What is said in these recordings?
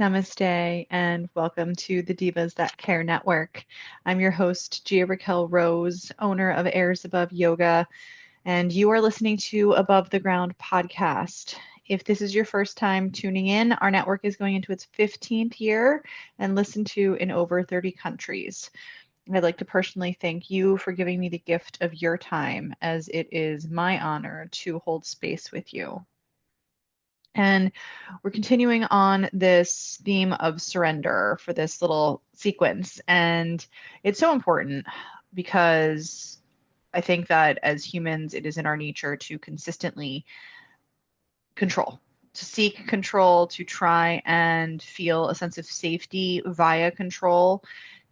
Namaste and welcome to the Divas That Care Network. I'm your host, Gia-Raquel Rose, owner of Airs Above Yoga, and you are listening to Above the Ground podcast. If this is your first time tuning in, our network is going into its 15th year and listened to in over 30 countries. I'd like to personally thank you for giving me the gift of your time, as it is my honor to hold space with you. And we're continuing on this theme of surrender for this little sequence. And it's so important because I think that as humans, it is in our nature to consistently control, to seek control, to try and feel a sense of safety via control,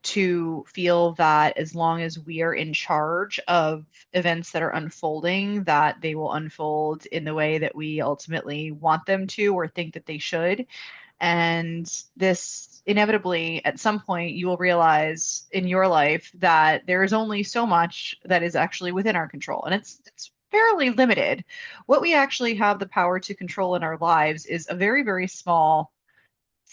to feel that as long as we are in charge of events that are unfolding, that they will unfold in the way that we ultimately want them to or think that they should. And this inevitably, at some point, you will realize in your life that there is only so much that is actually within our control. And it's fairly limited. What we actually have the power to control in our lives is a very, very small,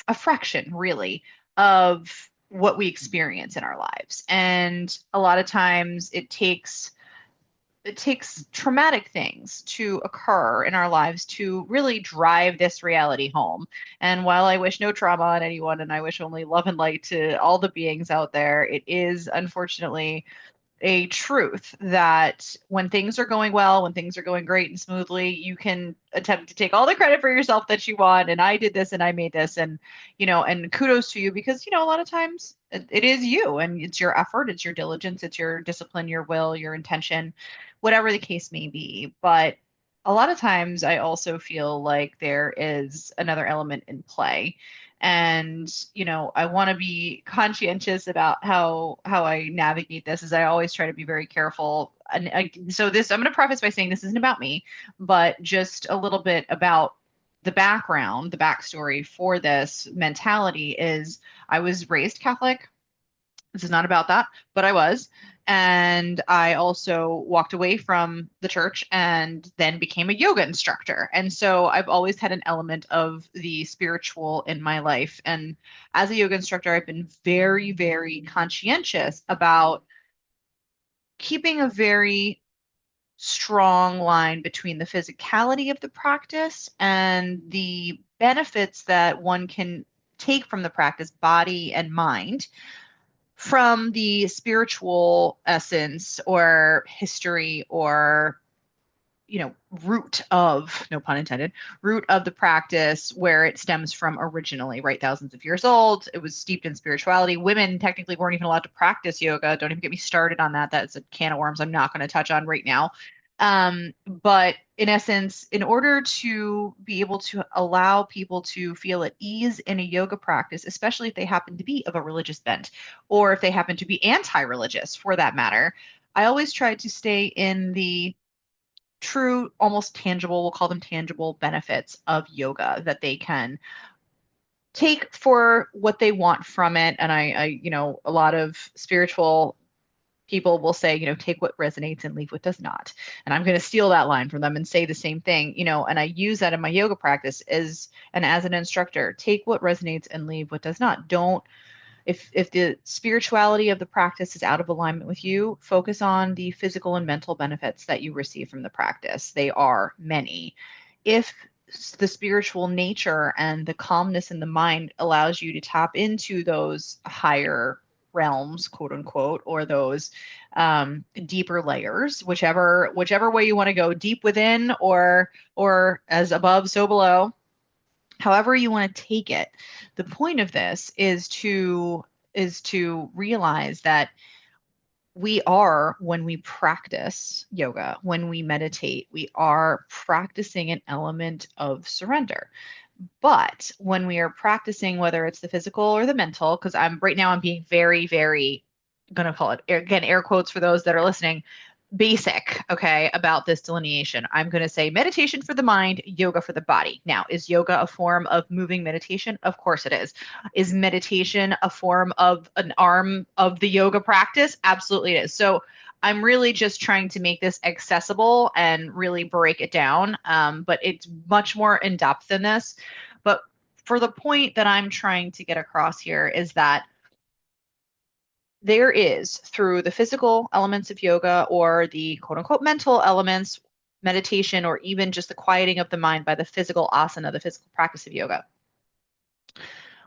a fraction, really, of what we experience in our lives. And a lot of times it takes traumatic things to occur in our lives to really drive this reality home. And while I wish no trauma on anyone and I wish only love and light to all the beings out there, it is unfortunately a truth that when things are going well, when things are going great and smoothly, you can attempt to take all the credit for yourself that you want. And I did this and I made this. And, and kudos to you because, a lot of times it is you and it's your effort, it's your diligence, it's your discipline, your will, your intention, whatever the case may be. But a lot of times I also feel like there is another element in play. And I want to be conscientious about how I navigate this, as I always try to be very careful. And so this, I'm going to preface by saying this isn't about me, but just a little bit about the background, the backstory for this mentality is I was raised Catholic. This is not about that, but I was. And I also walked away from the church and then became a yoga instructor. And so I've always had an element of the spiritual in my life. And as a yoga instructor, I've been very, very conscientious about keeping a very strong line between the physicality of the practice and the benefits that one can take from the practice, body and mind, from the spiritual essence or history or root of, no pun intended, root of the practice where it stems from originally, right? Thousands of years old. It was steeped in spirituality. Women technically weren't even allowed to practice yoga. Don't even get me started on that. That's a can of worms I'm not going to touch on right now. But in essence, in order to be able to allow people to feel at ease in a yoga practice, especially if they happen to be of a religious bent or if they happen to be anti-religious for that matter, I always try to stay in the true, almost tangible, we'll call them tangible benefits of yoga that they can take for what they want from it. And a lot of spiritual people will say, take what resonates and leave what does not. And I'm going to steal that line from them and say the same thing, and I use that in my yoga practice as an instructor, take what resonates and leave what does not. Don't if the spirituality of the practice is out of alignment with you, focus on the physical and mental benefits that you receive from the practice. They are many. If the spiritual nature and the calmness in the mind allows you to tap into those higher realms, quote unquote, or those deeper layers, whichever way you want to go, deep within or as above, so below, however you want to take it. The point of this is to realize that we are, when we practice yoga, when we meditate, we are practicing an element of surrender. But when we are practicing, whether it's the physical or the mental, because I'm being very, very gonna call it again air quotes for those that are listening, basic, okay, about this delineation. I'm going to say meditation for the mind, yoga for the body. Now, is yoga a form of moving meditation? Of course it is. Is meditation a form of an arm of the yoga practice? Absolutely it is. So I'm really just trying to make this accessible and really break it down. But it's much more in depth than this. But for the point that I'm trying to get across here is that there is, through the physical elements of yoga or the quote unquote mental elements, meditation, or even just the quieting of the mind by the physical asana, the physical practice of yoga,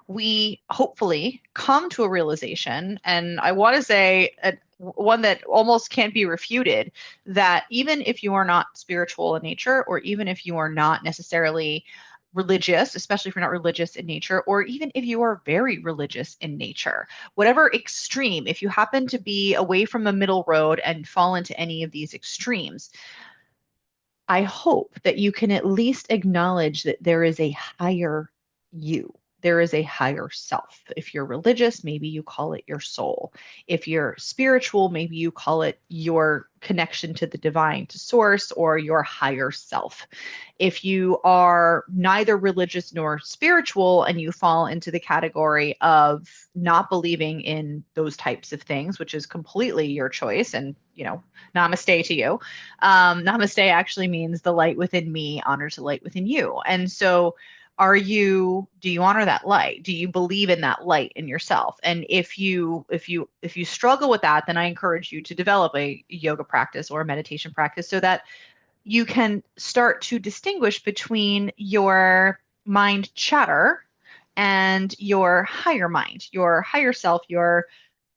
we hopefully come to a realization, and I want to say one that almost can't be refuted, that even if you are not spiritual in nature, or even if you are not necessarily religious, especially if you're not religious in nature, or even if you are very religious in nature, whatever extreme, if you happen to be away from the middle road and fall into any of these extremes, I hope that you can at least acknowledge that there is a higher you. There is a higher self. If you're religious, maybe you call it your soul. If you're spiritual, maybe you call it your connection to the divine, to source, or your higher self. If you are neither religious nor spiritual and you fall into the category of not believing in those types of things, which is completely your choice, and, namaste to you. Namaste actually means the light within me honors the light within you. And so, do you honor that light? Do you believe in that light in yourself? And if you struggle with that, then I encourage you to develop a yoga practice or a meditation practice so that you can start to distinguish between your mind chatter and your higher mind, your higher self, you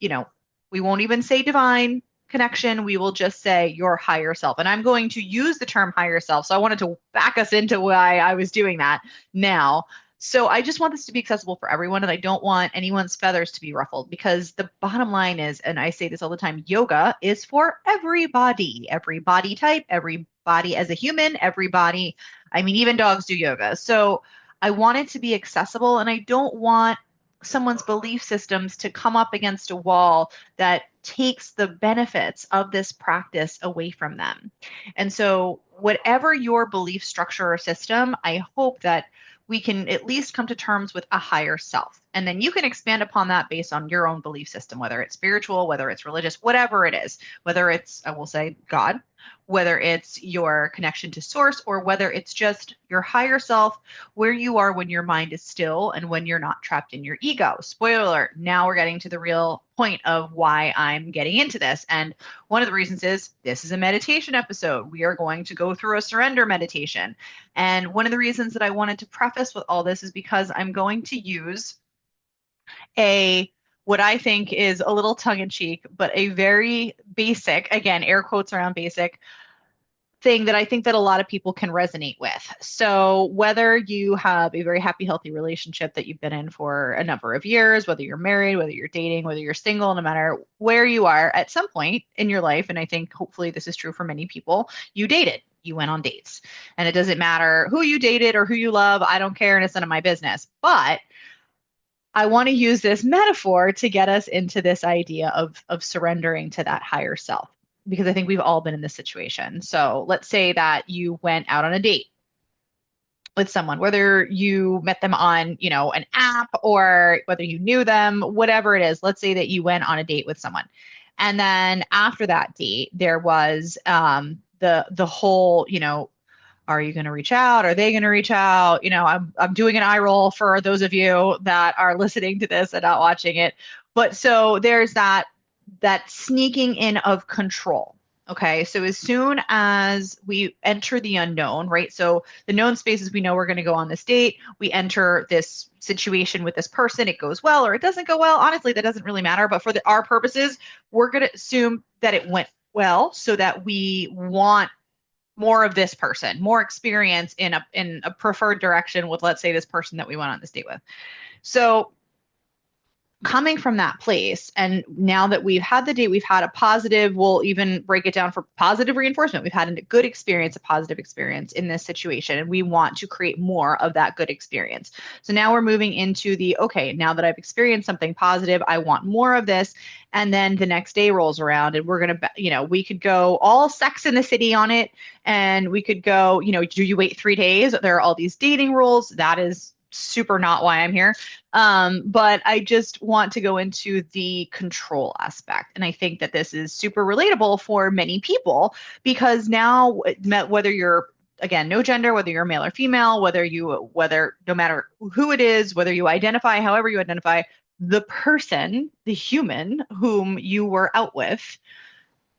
know, we won't even say divine connection. We will just say your higher self. And I'm going to use the term higher self. So I wanted to back us into why I was doing that now. So I just want this to be accessible for everyone, and I don't want anyone's feathers to be ruffled, because the bottom line is, and I say this all the time, yoga is for every body type, every body as a human, everybody. I mean, even dogs do yoga. So I want it to be accessible, and I don't want someone's belief systems to come up against a wall that takes the benefits of this practice away from them. And so, whatever your belief structure or system, I hope that we can at least come to terms with a higher self. And then you can expand upon that based on your own belief system, whether it's spiritual, whether it's religious, whatever it is, whether it's, I will say, God, whether it's your connection to source, or whether it's just your higher self, where you are when your mind is still and when you're not trapped in your ego. Spoiler alert, now we're getting to the real point of why I'm getting into this. And one of the reasons is this is a meditation episode. We are going to go through a surrender meditation. And one of the reasons that I wanted to preface with all this is because I'm going to use what I think is a little tongue in cheek, but a very basic, again, air quotes around basic, thing that I think that a lot of people can resonate with. So whether you have a very happy, healthy relationship that you've been in for a number of years, whether you're married, whether you're dating, whether you're single, no matter where you are at some point in your life, and I think hopefully this is true for many people, you dated. You went on dates. And it doesn't matter who you dated or who you love. I don't care, and it's none of my business. But I want to use this metaphor to get us into this idea of surrendering to that higher self, because I think we've all been in this situation. So let's say that you went out on a date with someone, whether you met them on, an app, or whether you knew them, whatever it is. Let's say that you went on a date with someone. And then after that date, there was the whole, are you going to reach out? Are they going to reach out? I'm doing an eye roll for those of you that are listening to this and not watching it. But so there's that sneaking in of control. Okay, so as soon as we enter the unknown, right? So the known spaces, we know we're going to go on this date. We enter this situation with this person. It goes well or it doesn't go well. Honestly, that doesn't really matter. But for our purposes, we're going to assume that it went well, so that we want more of this person, more experience in a preferred direction with, let's say, this person that we went on this date with. So coming from that place, and now that we've had the date, we've had a positive, we'll even break it down for positive reinforcement. We've had a good experience, a positive experience in this situation, and we want to create more of that good experience. So now we're moving into okay, now that I've experienced something positive, I want more of this. And then the next day rolls around, and we're going to, we could go all Sex in the City on it. And we could go, do you wait 3 days? There are all these dating rules. That is super not why I'm here. But I just want to go into the control aspect. And I think that this is super relatable for many people, because now, whether you're again, no gender, whether you're male or female, whether no matter who it is, whether you identify however you identify, the person, the human whom you were out with,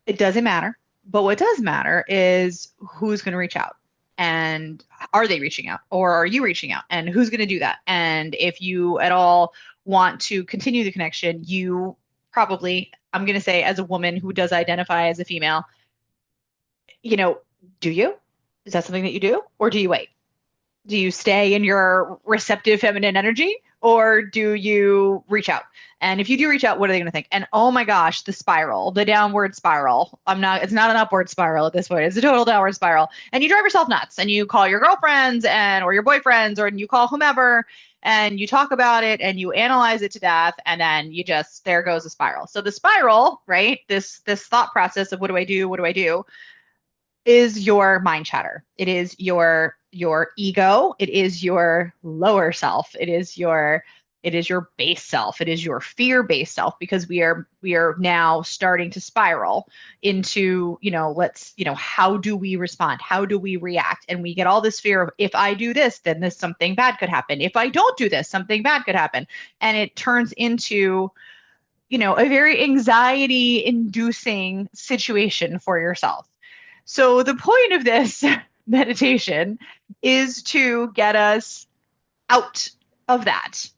it doesn't matter. But what does matter is who's going to reach out. And are they reaching out or are you reaching out? And who's going to do that? And if you at all want to continue the connection, you probably, I'm going to say, as a woman who does identify as a female, you know, do you? Is that something that you do? Or do you wait? Do you stay in your receptive feminine energy or do you reach out? And if you do reach out, what are they going to think? And oh my gosh, the spiral, the downward spiral. It's not an upward spiral at this point. It's a total downward spiral. And you drive yourself nuts and you call your girlfriends or your boyfriends or you call whomever and you talk about it and you analyze it to death. And then there goes the spiral. So the spiral, right? This thought process of what do I do? What do I do? Is your mind chatter. It is your ego. It is your lower self. It is your base self. It is your fear-based self because we are now starting to spiral into, how do we respond? How do we react? And we get all this fear of if I do this, then something bad could happen. If I don't do this, something bad could happen. And it turns into, a very anxiety inducing situation for yourself. So the point of this meditation is to get us out of that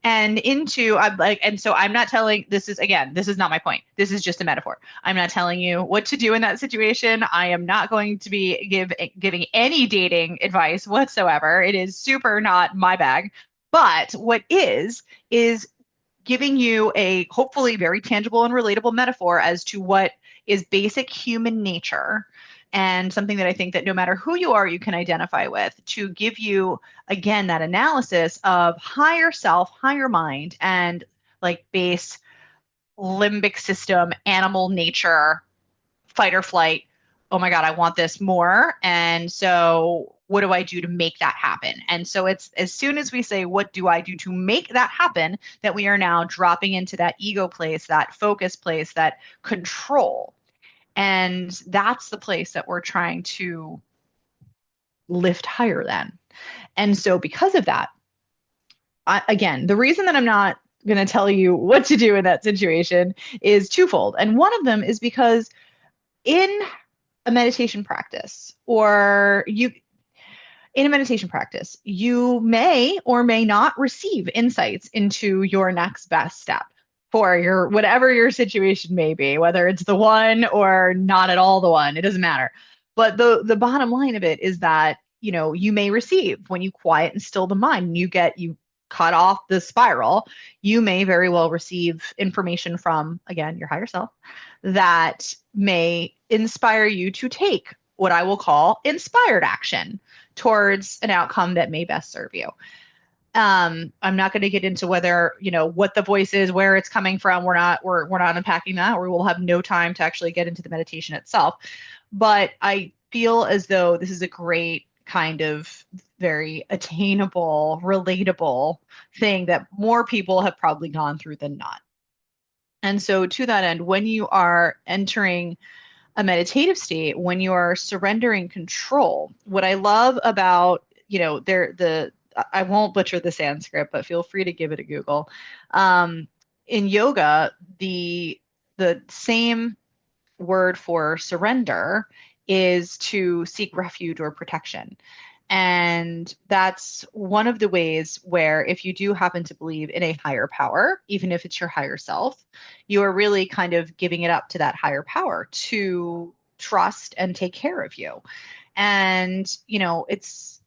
and into I'm not telling this is not my point. This is just a metaphor. I'm not telling you what to do in that situation. I am not going to be giving any dating advice whatsoever. It is super not my bag. But what is giving you a hopefully very tangible and relatable metaphor as to what is basic human nature and something that I think that no matter who you are, you can identify with to give you, again, that analysis of higher self, higher mind, and like base limbic system, animal nature, fight or flight. Oh my God, I want this more. And so what do I do to make that happen? And so it's as soon as we say, what do I do to make that happen, that we are now dropping into that ego place, that focus place, that control. And that's the place that we're trying to lift higher than. And so because of that, again, the reason that I'm not going to tell you what to do in that situation is twofold. And one of them is because in a meditation practice, you may or may not receive insights into your next best step for your whatever your situation may be, whether it's the one or not at all the one, it doesn't matter. But the bottom line of it is that, you may receive when you quiet and still the mind, you cut off the spiral, you may very well receive information from, again, your higher self that may inspire you to take what I will call inspired action towards an outcome that may best serve you. I'm not going to get into whether, what the voice is, where it's coming from. We're not unpacking that, or we will have no time to actually get into the meditation itself. But I feel as though this is a great kind of very attainable, relatable thing that more people have probably gone through than not. And so to that end, when you are entering a meditative state, when you are surrendering control, what I love about, I won't butcher the Sanskrit, but feel free to give it a Google. In yoga, the same word for surrender is to seek refuge or protection. And that's one of the ways where if you do happen to believe in a higher power, even if it's your higher self, you are really kind of giving it up to that higher power to trust and take care of you. And, it's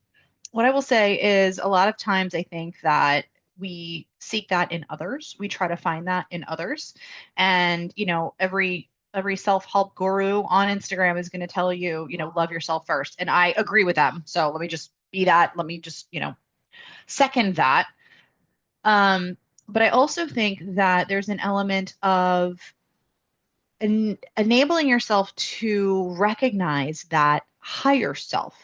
what I will say is a lot of times I think that we seek that in others. We try to find that in others. And, every self-help guru on Instagram is going to tell you, love yourself first. And I agree with them. So let me just be that. Let me just, second that. But I also think that there's an element of enabling yourself to recognize that higher self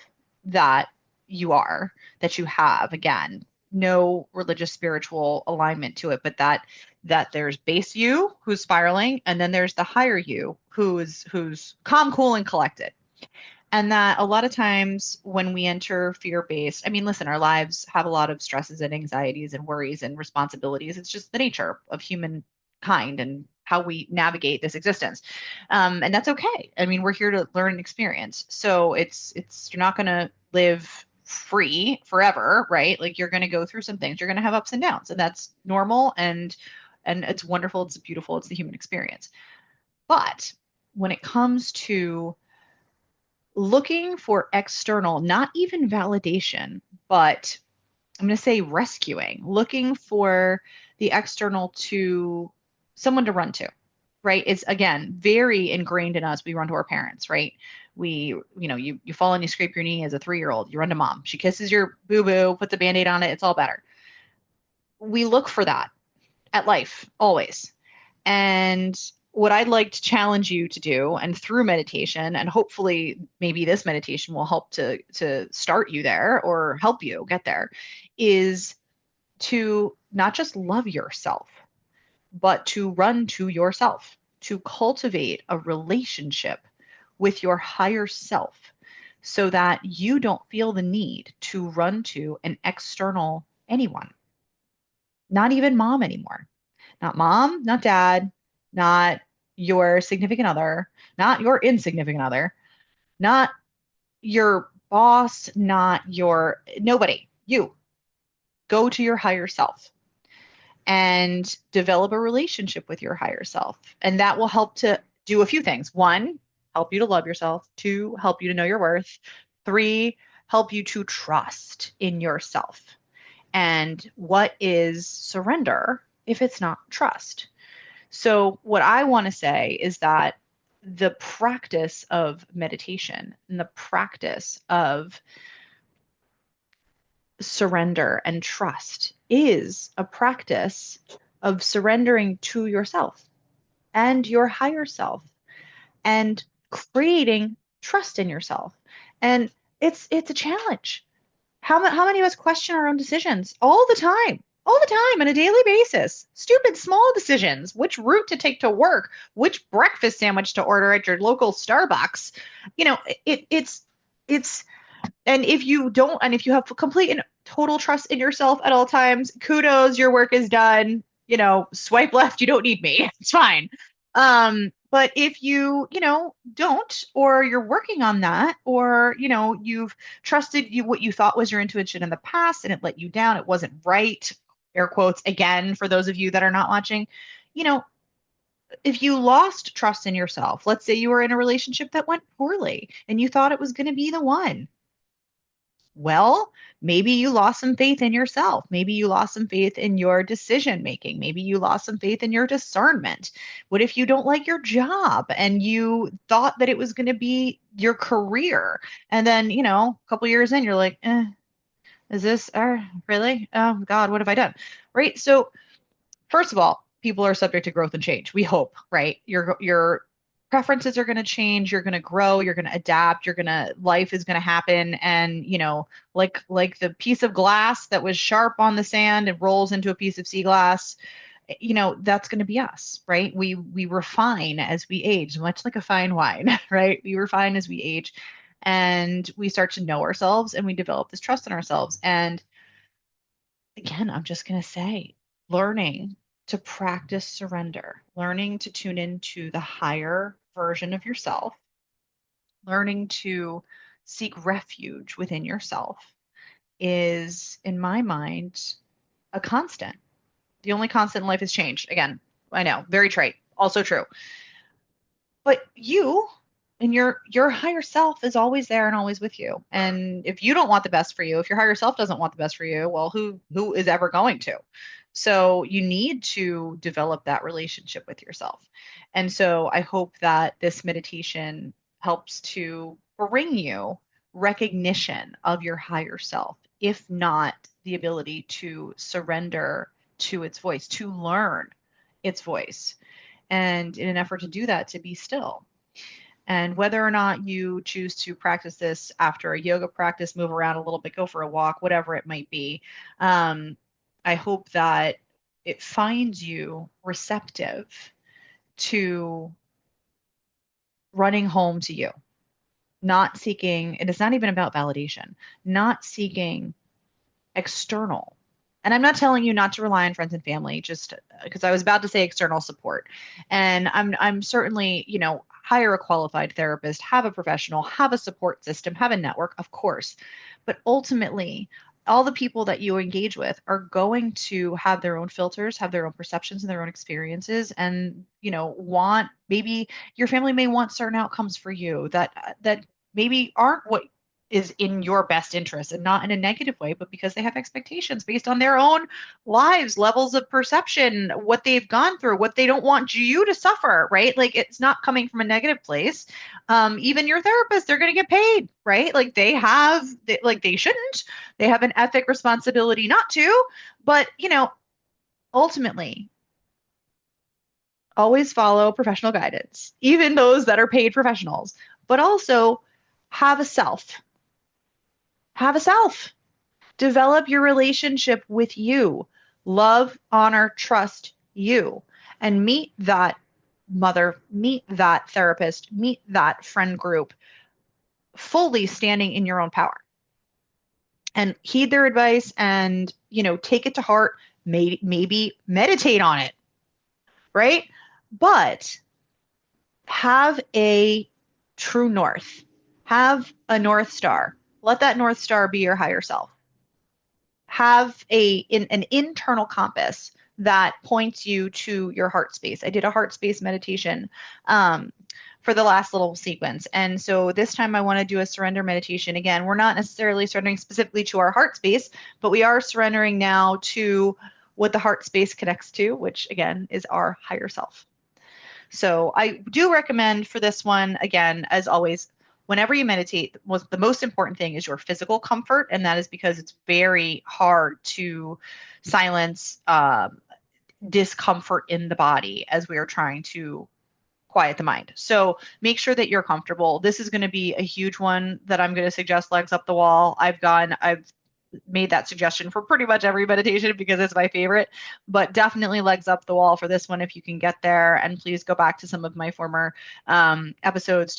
that you are, that you have, again, no religious spiritual alignment to it, but that there's base you who's spiraling, and then there's the higher you who's calm, cool, and collected. And that a lot of times when we enter fear-based, I mean, listen, our lives have a lot of stresses and anxieties and worries and responsibilities. It's just the nature of humankind and how we navigate this existence. And that's okay. I mean, we're here to learn and experience. So you're not going to live free forever, right? Like you're going to go through some things. You're going to have ups and downs, and that's normal and it's wonderful, it's beautiful, it's the human experience. But when it comes to looking for external, not even validation, but I'm going to say rescuing, looking for the external to someone to run to, right? It's again very ingrained in us. We run to our parents, right? You fall and you scrape your knee as a 3-year-old, you run to mom. She kisses your boo boo, puts a band aid on it, it's all better. We look for that at life, always. And what I'd like to challenge you to do, and through meditation, and hopefully maybe this meditation will help to start you there or help you get there, is to not just love yourself, but to run to yourself, to cultivate a relationship with your higher self so that you don't feel the need to run to an external anyone, not even mom anymore. Not mom, not dad, not your significant other, not your insignificant other, not your boss, not your nobody. You go to your higher self and develop a relationship with your higher self. And that will help to do a few things. One, help you to love yourself. Two, help you to know your worth. Three, help you to trust in yourself. And what is surrender if it's not trust? So, what I want to say is that the practice of meditation and the practice of surrender and trust is a practice of surrendering to yourself and your higher self and creating trust in yourself. And it's a challenge. How many of us question our own decisions all the time on a daily basis? Stupid small decisions, which route to take to work, which breakfast sandwich to order at your local Starbucks. You know, it's and if you don't, and if you have complete and total trust in yourself at all times, kudos, your work is done. Swipe left, you don't need me. It's fine. But if you don't, or you're working on that, or you've trusted what you thought was your intuition in the past and it let you down, it wasn't right, air quotes again, for those of you that are not watching, you know, if you lost trust in yourself, let's say you were in a relationship that went poorly and you thought it was going to be the one. Well, maybe you lost some faith in yourself. Maybe you lost some faith in your decision making. Maybe you lost some faith in your discernment. What if you don't like your job and you thought that it was going to be your career? And then, a couple years in, you're like, is this really? Oh, God, what have I done? Right. So, first of all, people are subject to growth and change. We hope, right? Your preferences are going to change, you're going to grow, you're going to adapt, life is going to happen, and like the piece of glass that was sharp on the sand and rolls into a piece of sea glass, that's going to be us, right? We refine as we age, much like a fine wine, right? We refine as we age, and we start to know ourselves, and we develop this trust in ourselves. And again, I'm just going to say, learning to practice surrender, learning to tune into the higher version of yourself, learning to seek refuge within yourself is, in my mind, a constant. The only constant in life is change. Again, I know, very trite, also true. But you and your higher self is always there and always with you. And if you don't want the best for you, if your higher self doesn't want the best for you, well, who is ever going to? So you need to develop that relationship with yourself. And so I hope that this meditation helps to bring you recognition of your higher self, if not the ability to surrender to its voice, to learn its voice. And in an effort to do that, to be still. And whether or not you choose to practice this after a yoga practice, move around a little bit, go for a walk, whatever it might be, I hope that it finds you receptive to running home to you. not seeking, and it's not even about validation, not seeking external. And I'm not telling you not to rely on friends and family, just because I was about to say external support. And I'm certainly, hire a qualified therapist, have a professional, have a support system, have a network, of course. But ultimately, all the people that you engage with are going to have their own filters, have their own perceptions and their own experiences, and want maybe your family may want certain outcomes for you that maybe aren't what is in your best interest, and not in a negative way, but because they have expectations based on their own lives, levels of perception, what they've gone through, what they don't want you to suffer, right? Like it's not coming from a negative place. Even your therapist, they're going to get paid, right? Like like they shouldn't. They have an ethic responsibility not to, but ultimately, always follow professional guidance, even those that are paid professionals, but also have a self. Have a self. Develop your relationship with you. Love, honor, trust you. And meet that mother, meet that therapist, meet that friend group fully standing in your own power. And heed their advice and, take it to heart. Maybe meditate on it, right? But have a true north. Have a North Star. Let that North Star be your higher self. Have an internal compass that points you to your heart space. I did a heart space meditation for the last little sequence. And so this time I want to do a surrender meditation. Again, we're not necessarily surrendering specifically to our heart space, but we are surrendering now to what the heart space connects to, which again is our higher self. So I do recommend for this one, again, as always, whenever you meditate, the most important thing is your physical comfort. And that is because it's very hard to silence discomfort in the body as we are trying to quiet the mind. So make sure that you're comfortable. This is going to be a huge one that I'm going to suggest legs up the wall. I've made that suggestion for pretty much every meditation because it's my favorite, but definitely legs up the wall for this one if you can get there. And please go back to some of my former episodes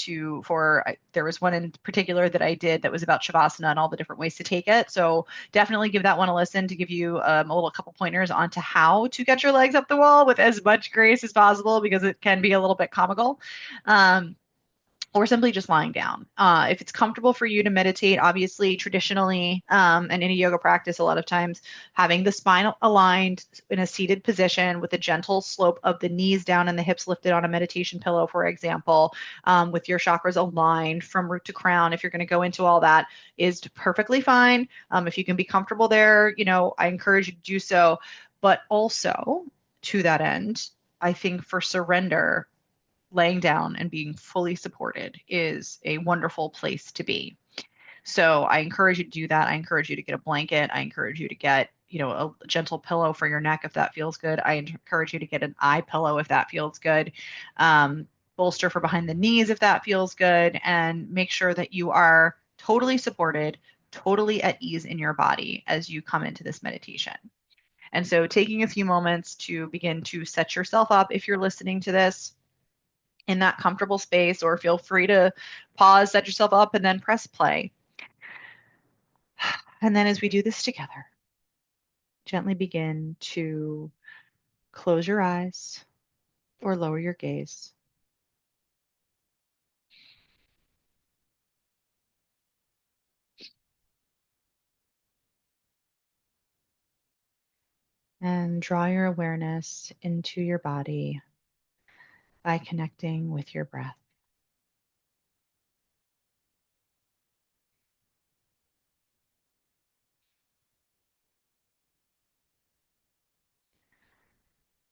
there was one in particular that I did that was about Shavasana and all the different ways to take it. So definitely give that one a listen to give you a little couple pointers onto how to get your legs up the wall with as much grace as possible because it can be a little bit comical. Or simply just lying down. If it's comfortable for you to meditate, obviously, traditionally, and in a yoga practice, a lot of times having the spine aligned in a seated position with a gentle slope of the knees down and the hips lifted on a meditation pillow, for example, with your chakras aligned from root to crown. If you're going to go into all that, is perfectly fine. If you can be comfortable there, I encourage you to do so. But also, to that end, I think for surrender, laying down and being fully supported is a wonderful place to be. So I encourage you to do that. I encourage you to get a blanket. I encourage you to get, a gentle pillow for your neck if that feels good. I encourage you to get an eye pillow if that feels good. Bolster for behind the knees if that feels good. And make sure that you are totally supported, totally at ease in your body as you come into this meditation. And so taking a few moments to begin to set yourself up if you're listening to this in that comfortable space, or feel free to pause, set yourself up, and then press play. And then as we do this together, gently begin to close your eyes or lower your gaze. And draw your awareness into your body by connecting with your breath.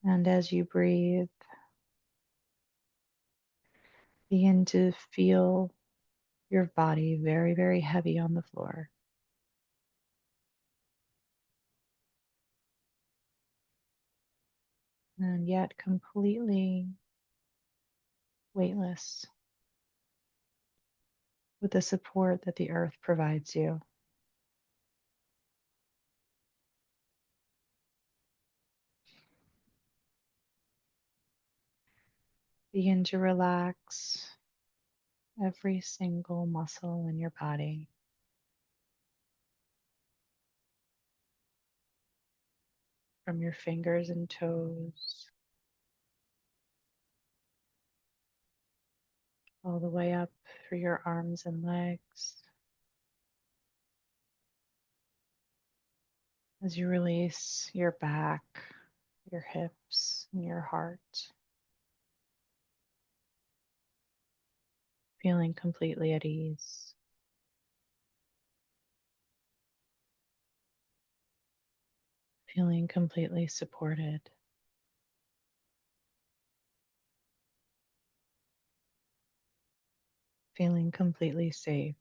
And as you breathe, begin to feel your body very, very heavy on the floor. And yet completely weightless with the support that the earth provides you. Begin to relax every single muscle in your body, from your fingers and toes all the way up through your arms and legs. As you release your back, your hips, and your heart, feeling completely at ease, feeling completely supported, feeling completely safe.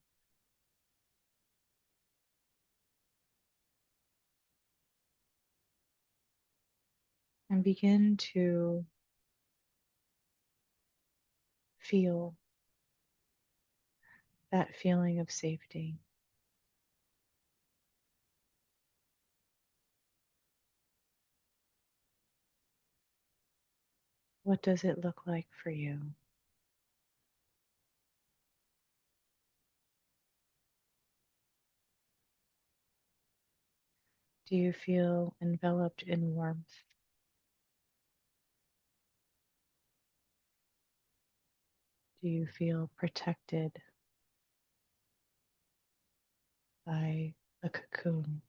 And begin to feel that feeling of safety. What does it look like for you? Do you feel enveloped in warmth? Do you feel protected by a cocoon?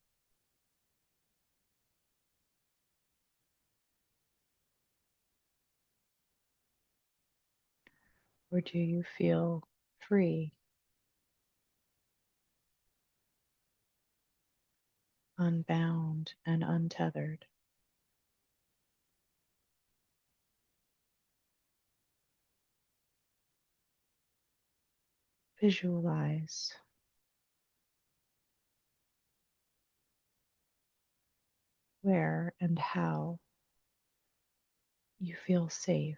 Or do you feel free, unbound, and untethered? Visualize where and how you feel safe.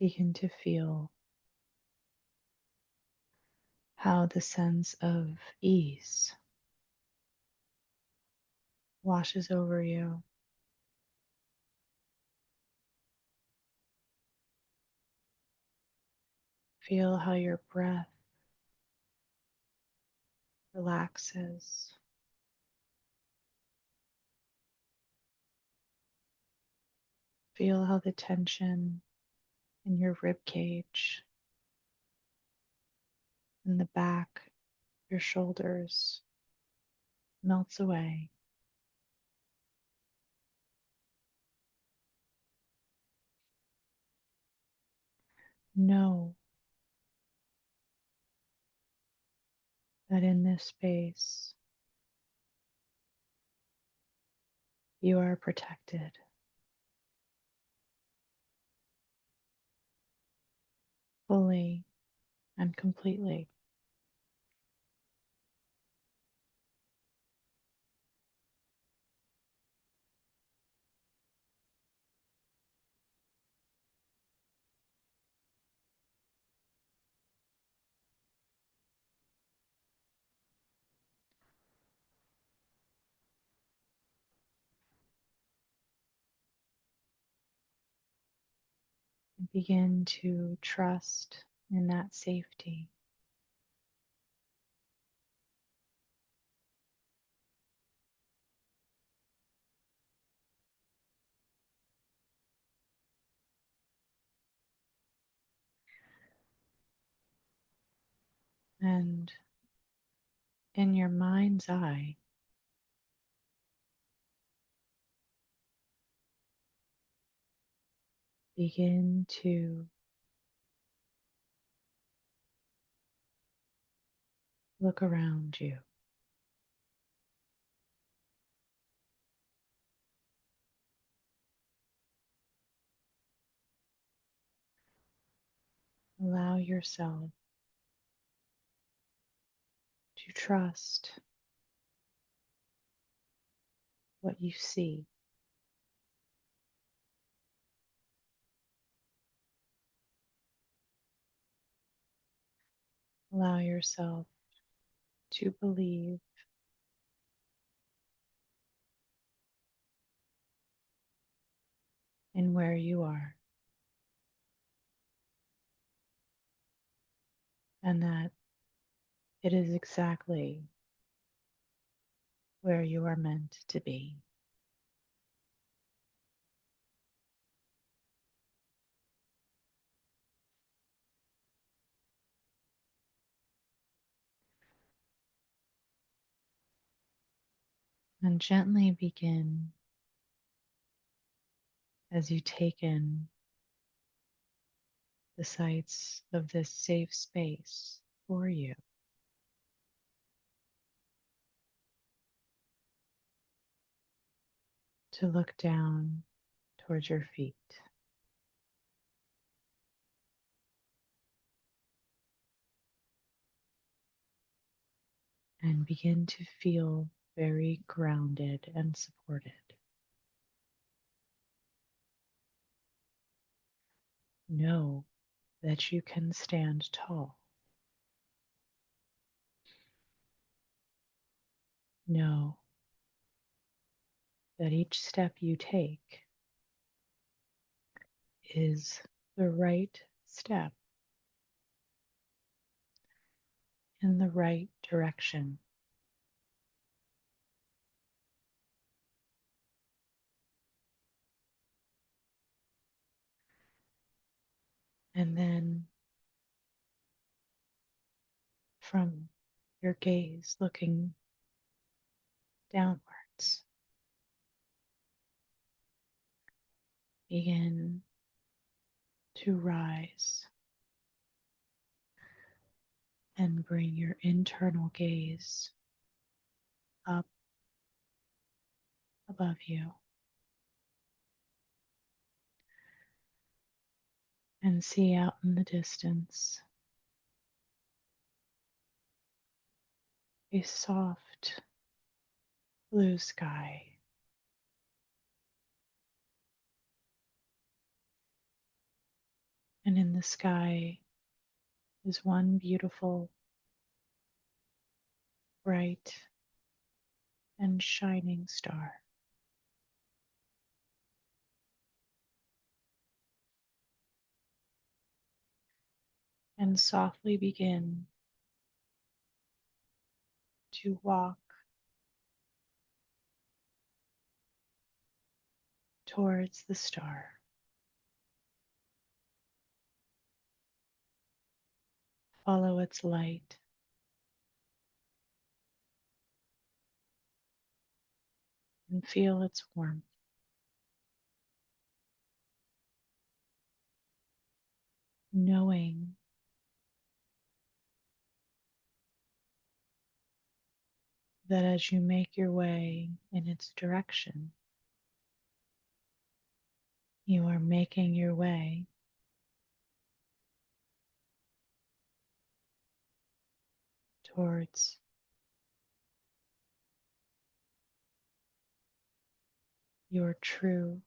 Begin to feel how the sense of ease washes over you. Feel how your breath relaxes. Feel how the tension in your rib cage, in the back, your shoulders melts away. Know that in this space you are protected, fully and completely. And begin to trust in that safety. And in your mind's eye, begin to look around you. Allow yourself to trust what you see. Allow yourself to believe in where you are and that it is exactly where you are meant to be. And gently begin as you take in the sights of this safe space for you to look down towards your feet and begin to feel very grounded and supported. Know that you can stand tall. Know that each step you take is the right step in the right direction. And then from your gaze looking downwards, begin to rise and bring your internal gaze up above you and see out in the distance a soft blue sky. And in the sky is one beautiful, bright, and shining star. And softly begin to walk towards the star. Follow its light and feel its warmth, knowing that as you make your way in its direction, you are making your way towards your true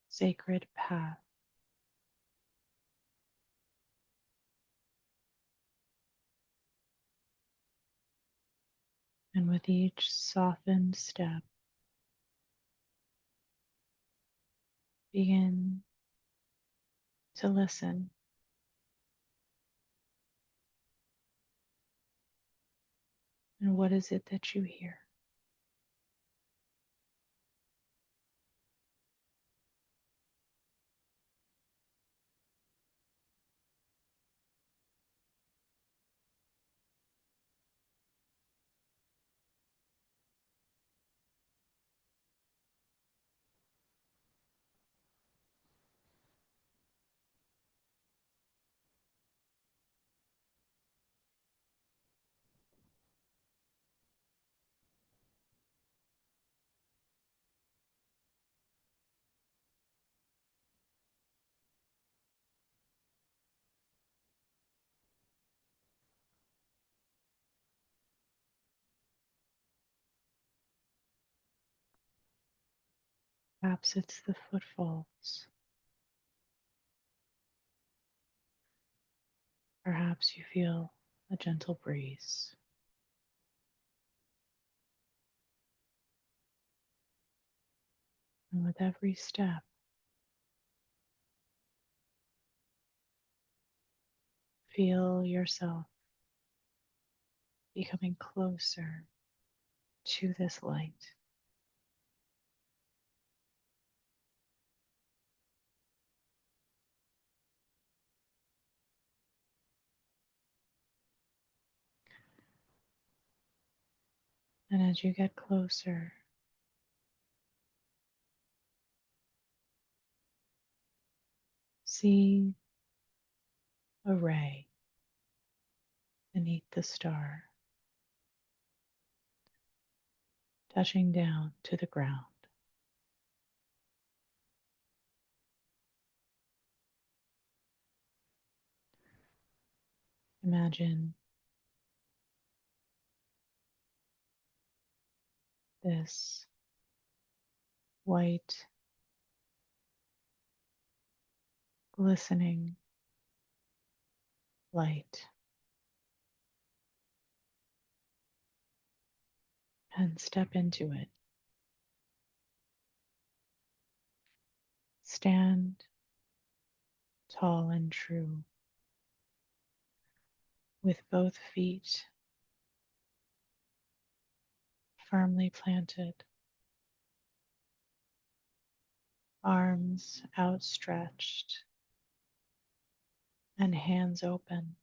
sacred path. And with each softened step, begin to listen. And what is it that you hear? Perhaps it's the footfalls Perhaps you feel a gentle breeze. And with every step, feel yourself becoming closer to this light. And as you get closer, see a ray beneath the star, touching down to the ground. Imagine this white, glistening light and step into it. Stand tall and true with both feet firmly planted, arms outstretched, and hands open.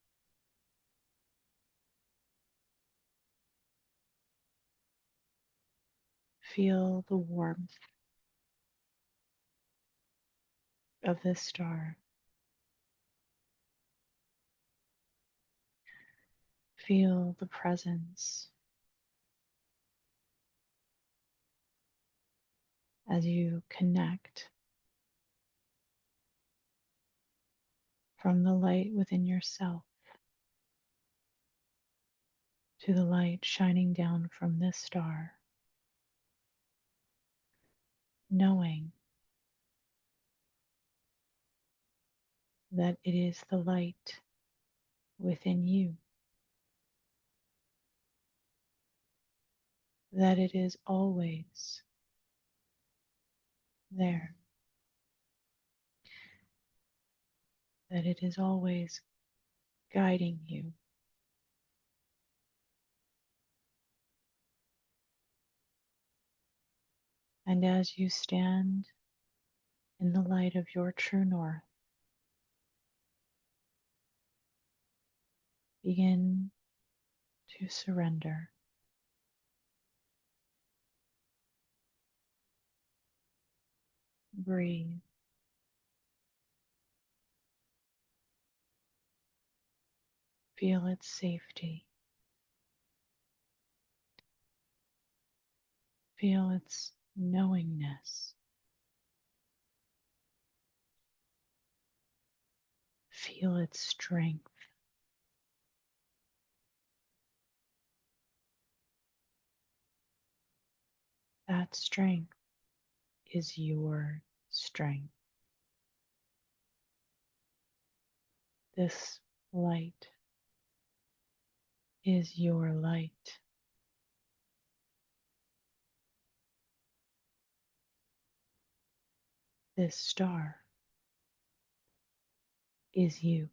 Feel the warmth of this star. Feel the presence as you connect from the light within yourself to the light shining down from this star, knowing that it is the light within you, that it is always there, that it is always guiding you. And as you stand in the light of your true north, begin to surrender. Breathe. Feel its safety. Feel its knowingness. Feel its strength. That strength is your strength. This light is your light. This star is you.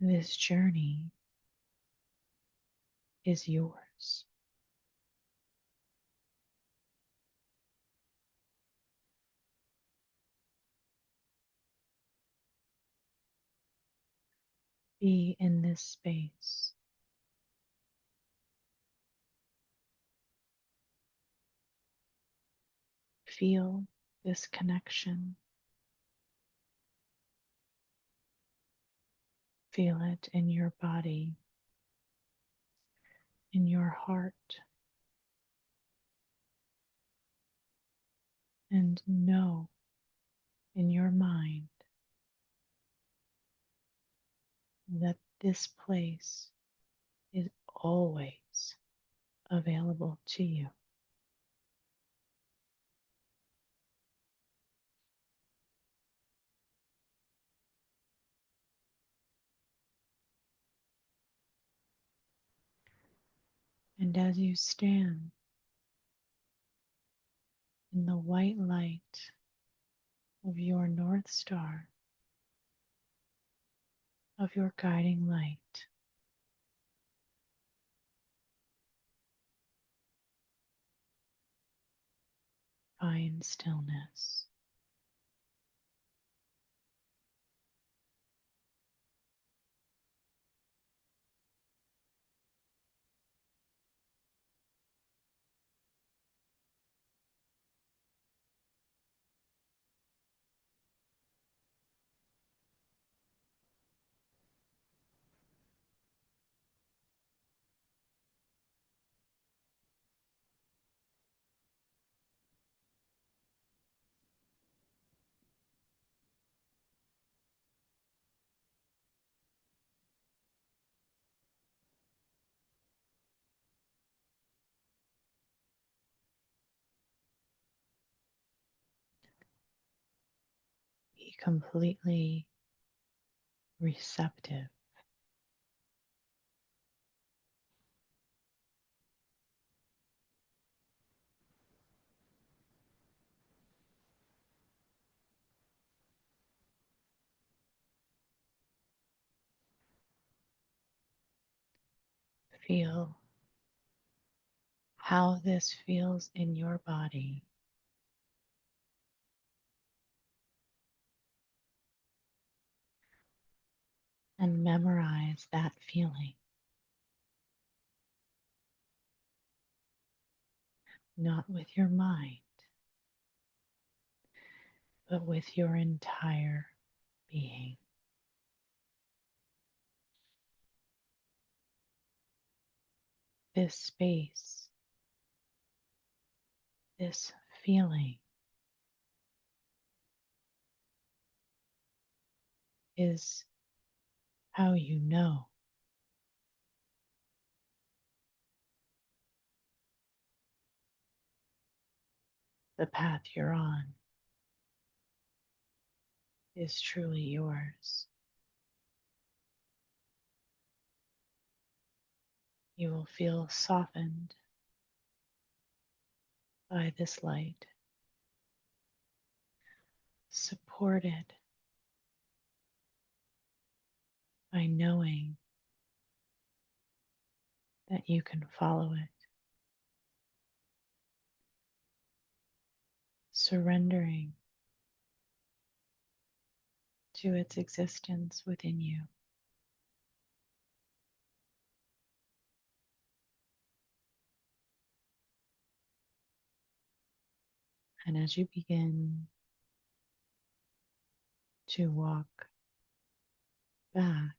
This journey is yours. Be in this space. Feel this connection. Feel it in your body, in your heart, and know in your mind that this place is always available to you. And as you stand in the white light of your North Star, of your guiding light, find stillness. Be completely receptive. Feel how this feels in your body and memorize that feeling, not with your mind, but with your entire being. This space, this feeling is how you know the path you're on is truly yours. You will feel softened by this light, supported by knowing that you can follow it, surrendering to its existence within you. And as you begin to walk back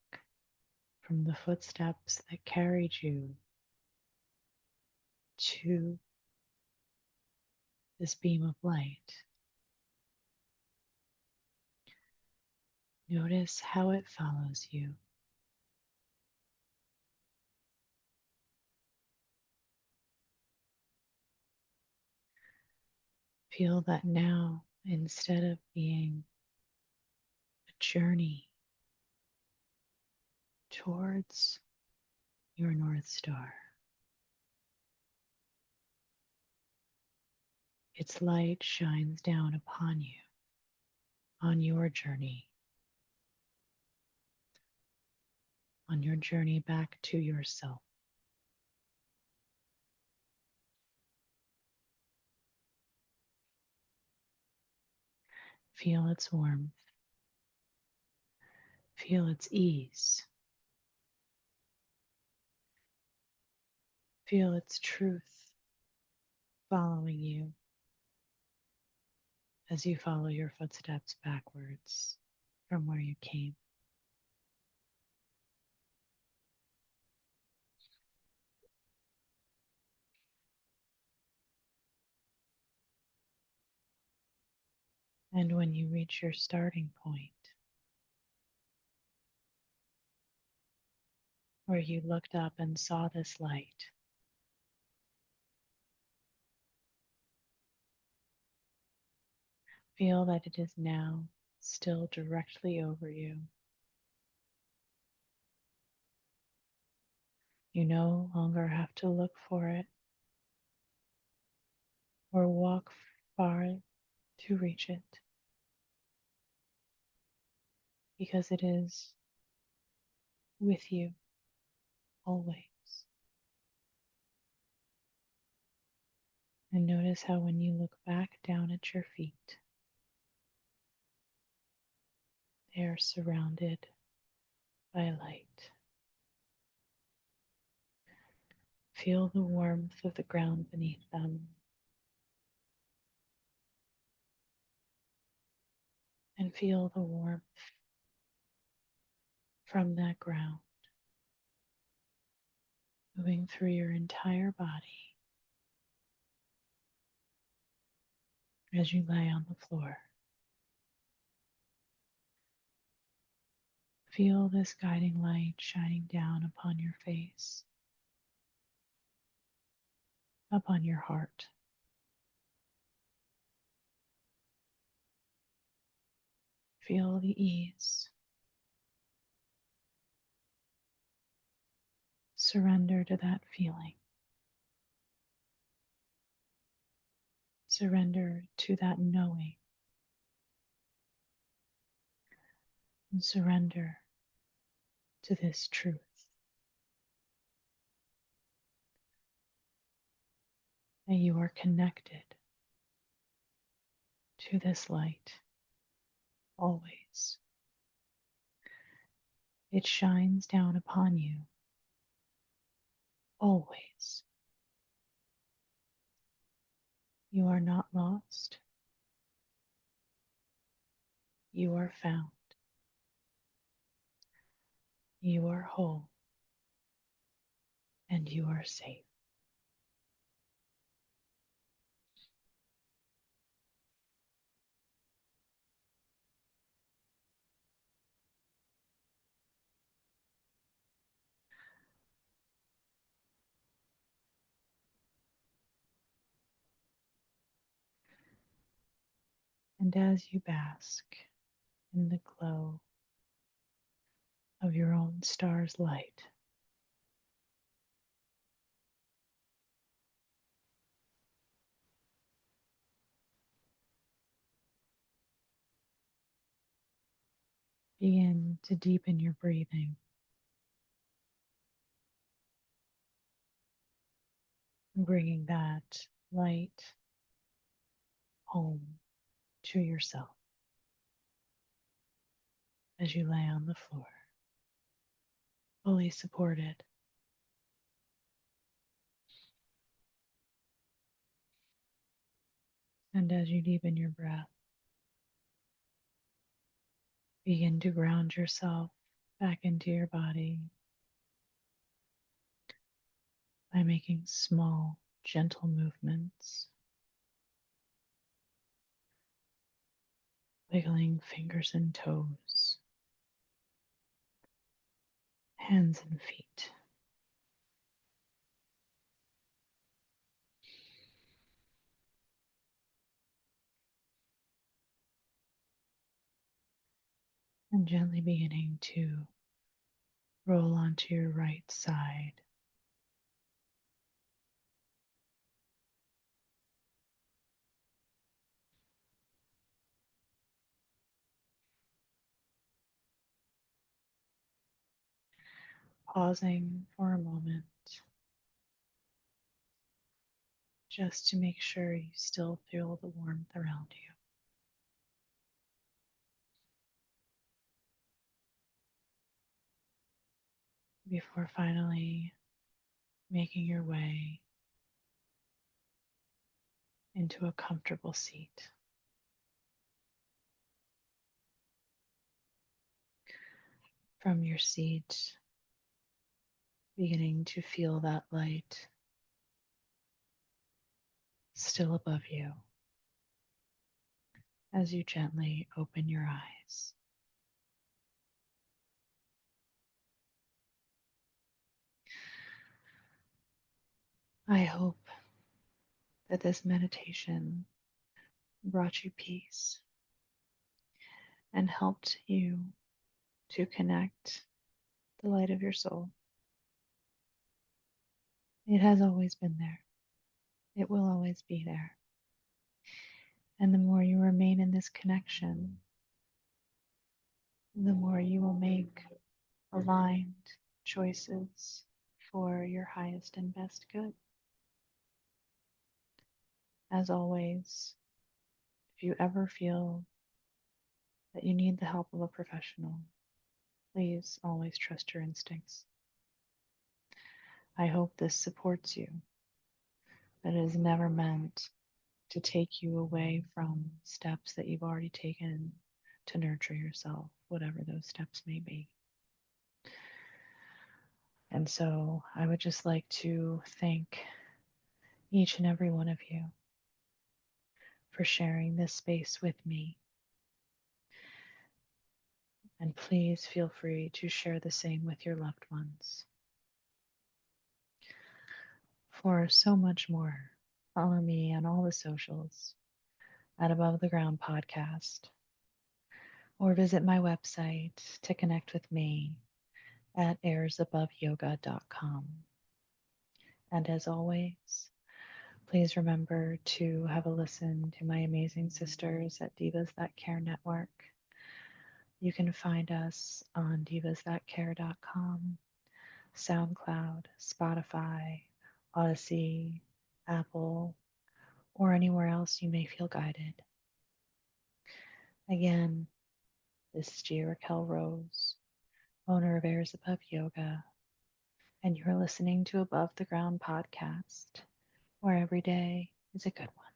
from the footsteps that carried you to this beam of light, notice how it follows you. Feel that now, instead of being a journey towards your North Star, its light shines down upon you on your journey back to yourself. Feel its warmth, feel its ease, feel its truth following you as you follow your footsteps backwards from where you came. And when you reach your starting point, where you looked up and saw this light, feel that it is now still directly over you. You no longer have to look for it or walk far to reach it because it is with you always. And notice how when you look back down at your feet, they are surrounded by light. Feel the warmth of the ground beneath them and feel the warmth from that ground moving through your entire body as you lay on the floor. Feel this guiding light shining down upon your face, upon your heart. Feel the ease. Surrender to that feeling. Surrender to that knowing. And surrender to this truth that you are connected to this light always. It shines down upon you always. You are not lost. You are found. You are whole. And you are safe. And as you bask in the glow of your own star's light, begin to deepen your breathing, bringing that light home to yourself as you lay on the floor, fully supported. And as you deepen your breath, begin to ground yourself back into your body by making small, gentle movements, wiggling fingers and toes, hands and feet. And gently beginning to roll onto your right side. Pausing for a moment just to make sure you still feel the warmth around you. Before finally making your way into a comfortable seat. From your seat, beginning to feel that light still above you as you gently open your eyes. I hope that this meditation brought you peace and helped you to connect the light of your soul It has always been there. It will always be there. And the more you remain in this connection, the more you will make aligned choices for your highest and best good. As always, if you ever feel that you need the help of a professional, please always trust your instincts. I hope this supports you, that it is never meant to take you away from steps that you've already taken to nurture yourself, whatever those steps may be. And so I would just like to thank each and every one of you for sharing this space with me. And please feel free to share the same with your loved ones. For so much more, follow me on all the socials at Above the Ground Podcast, or visit my website to connect with me at airsaboveyoga.com. And as always, please remember to have a listen to my amazing sisters at Divas That Care Network. You can find us on divasthatcare.com, SoundCloud, Spotify, Odyssey, Apple, or anywhere else you may feel guided. Again, this is Gia-Raquel Rose, owner of Airs Above Yoga, and you're listening to Above the Ground podcast, where every day is a good one.